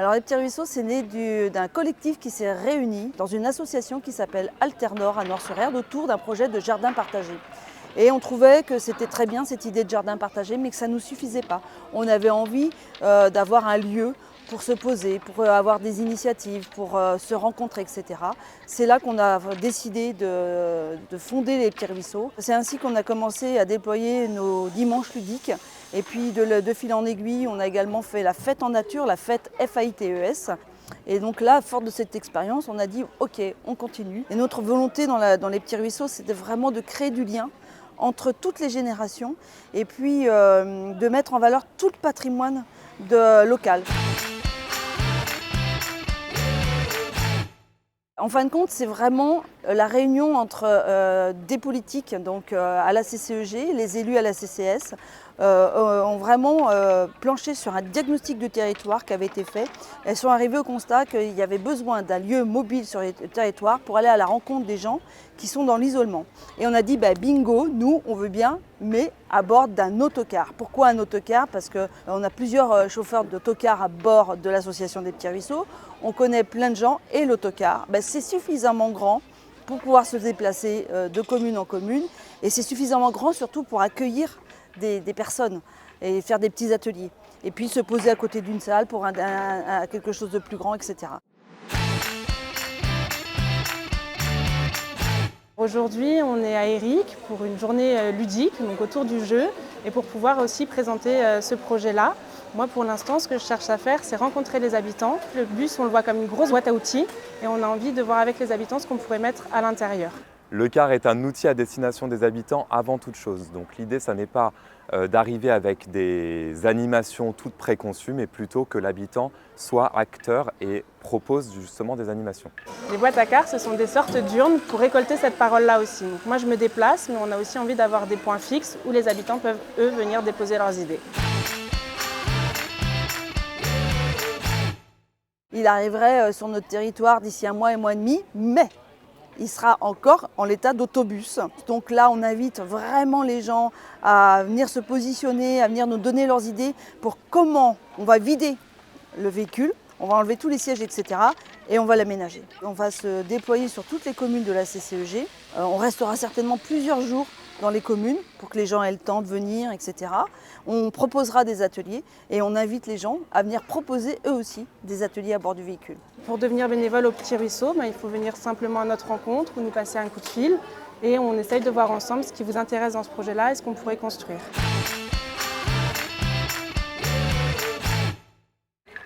Alors les petits ruisseaux, c'est né d'un collectif qui s'est réuni dans une association qui s'appelle Alternor à Nord-sur-Erdre autour d'un projet de jardin partagé. Et on trouvait que c'était très bien cette idée de jardin partagé, mais que ça ne nous suffisait pas. On avait envie d'avoir un lieu pour se poser, pour avoir des initiatives, pour se rencontrer, etc. C'est là qu'on a décidé de fonder les petits ruisseaux. C'est ainsi qu'on a commencé à déployer nos dimanches ludiques. Et puis de fil en aiguille, on a également fait la fête en nature, la fête FAITES. Et donc là, fort de cette expérience, on a dit ok, on continue. Et notre volonté dans les petits ruisseaux, c'était vraiment de créer du lien entre toutes les générations et puis de mettre en valeur tout le patrimoine local. En fin de compte, c'est vraiment la réunion entre des politiques, donc à la CCEG, les élus à la CCS, ont vraiment planché sur un diagnostic du territoire qui avait été fait. Elles sont arrivées au constat qu'il y avait besoin d'un lieu mobile sur les territoires pour aller à la rencontre des gens qui sont dans l'isolement. Et on a dit bingo, nous on veut bien, mais à bord d'un autocar. Pourquoi un autocar? Parce qu'on a plusieurs chauffeurs d'autocar à bord de l'association des petits ruisseaux. On connaît plein de gens et l'autocar, c'est suffisamment grand pour pouvoir se déplacer de commune en commune. Et c'est suffisamment grand surtout pour accueillir des personnes et faire des petits ateliers. Et puis se poser à côté d'une salle pour quelque chose de plus grand, etc. Aujourd'hui, on est à Éric pour une journée ludique, donc autour du jeu, et pour pouvoir aussi présenter ce projet-là. Moi, pour l'instant, ce que je cherche à faire, c'est rencontrer les habitants. Le bus, on le voit comme une grosse boîte à outils, et on a envie de voir avec les habitants ce qu'on pourrait mettre à l'intérieur. Le car est un outil à destination des habitants avant toute chose. Donc l'idée, ça n'est pas d'arriver avec des animations toutes préconçues, mais plutôt que l'habitant soit acteur et propose justement des animations. Les boîtes à car, ce sont des sortes d'urnes pour récolter cette parole-là aussi. Donc moi, je me déplace, mais on a aussi envie d'avoir des points fixes où les habitants peuvent, eux, venir déposer leurs idées. Il arriverait sur notre territoire d'ici un mois et demi, mais il sera encore en l'état d'autobus. Donc là, on invite vraiment les gens à venir se positionner, à venir nous donner leurs idées pour comment on va vider le véhicule, on va enlever tous les sièges, etc. et on va l'aménager. On va se déployer sur toutes les communes de la CCEG. On restera certainement plusieurs jours dans les communes pour que les gens aient le temps de venir, etc. On proposera des ateliers et on invite les gens à venir proposer eux aussi des ateliers à bord du véhicule. Pour devenir bénévole au Petit Ruisseau, il faut venir simplement à notre rencontre ou nous passer un coup de fil et on essaye de voir ensemble ce qui vous intéresse dans ce projet-là et ce qu'on pourrait construire.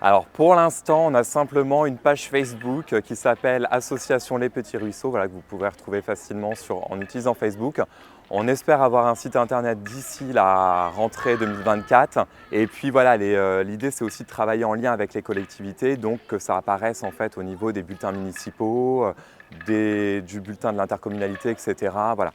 Alors pour l'instant, on a simplement une page Facebook qui s'appelle Association Les Petits Ruisseaux, que vous pouvez retrouver facilement en utilisant Facebook. On espère avoir un site internet d'ici la rentrée 2024. Et puis voilà, l'idée c'est aussi de travailler en lien avec les collectivités, donc que ça apparaisse en fait au niveau des bulletins municipaux, du bulletin de l'intercommunalité, etc. Voilà.